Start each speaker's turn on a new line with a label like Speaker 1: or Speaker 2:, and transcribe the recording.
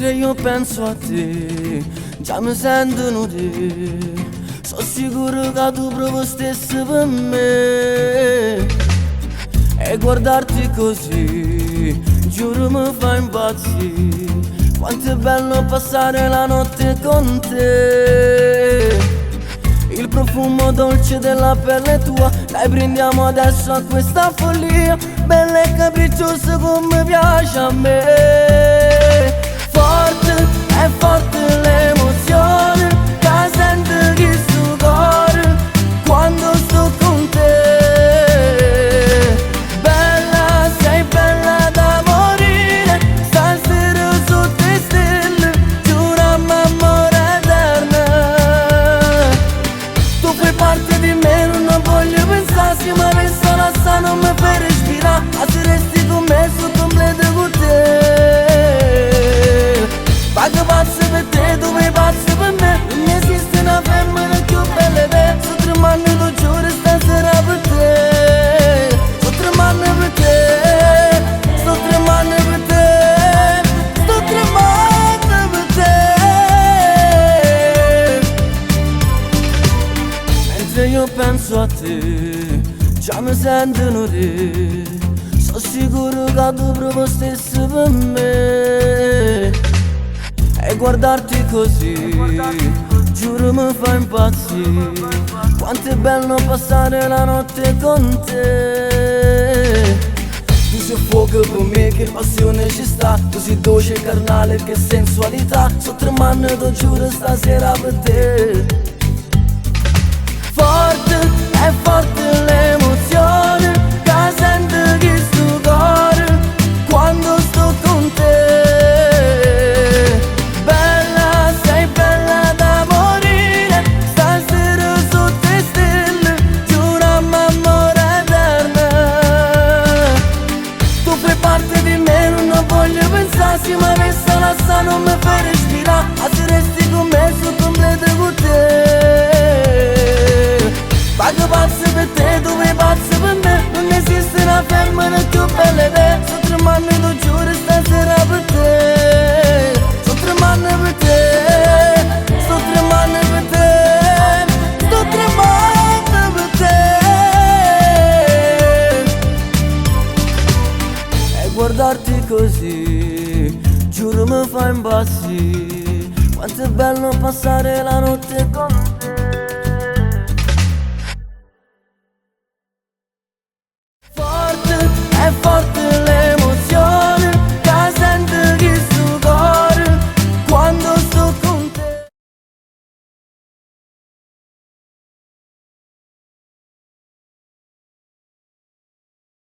Speaker 1: Mentre io penso a te, già mi sento nudo. Sono sicuro che tu provi stesso per me. E guardarti così, giuro mi fa impazzire. Quanto è bello passare la notte con te. Il profumo dolce della pelle tua, dai prendiamo adesso a questa follia. Bella e capricciosa come piace a me. Forte, è forte l'emozione che sento chi sto cuore quando sto con te. Bella, sei bella da morire, stasera sotto le stelle, giuriamo amore eterno. Tu fai parte di me, non voglio pensarsi, ma penso la sta non mi fai respirare. Se resti con me, sono completo con te. Pago pazzo per te, tu vai pazzo per me. Non esiste una femmina più bella di te. Sto tremando, lo giuro, stasera per te. Sto tremando per te. Sto tremando per te. Sto tremando per te. Mentre io penso a te, già mi sento nudo. Sono sicuro che tu provi stesso per me. E guardarti così, giuro mi fa impazzire. Quanto è bello passare la notte con te. Tu sei fuoco per me, che passione ci sta. Tu sei dolce e carnale, che sensualità. Sto tremando, lo giuro, stasera per te. Forte, è forte l'emozione che sento chi sto cuore quando sto con te. Bella, sei bella da morire, stasera sotto le stelle, giuriamo amore eterno. Tu fai parte di me, non voglio pensarsi, ma penso la sta non mi fai respirare. Se resti con me, sono completo con te. Pago pazzo per te, tu vai pazzo per me. Non esiste una femmina più bella di te. Sto tremando, lo giuro, stasera per te. Sto tremando per te. Sto tremando per te. Sto tremando per te. E guardarti così, giuro mi fa impazzire. Quanto è bello passare la notte con te.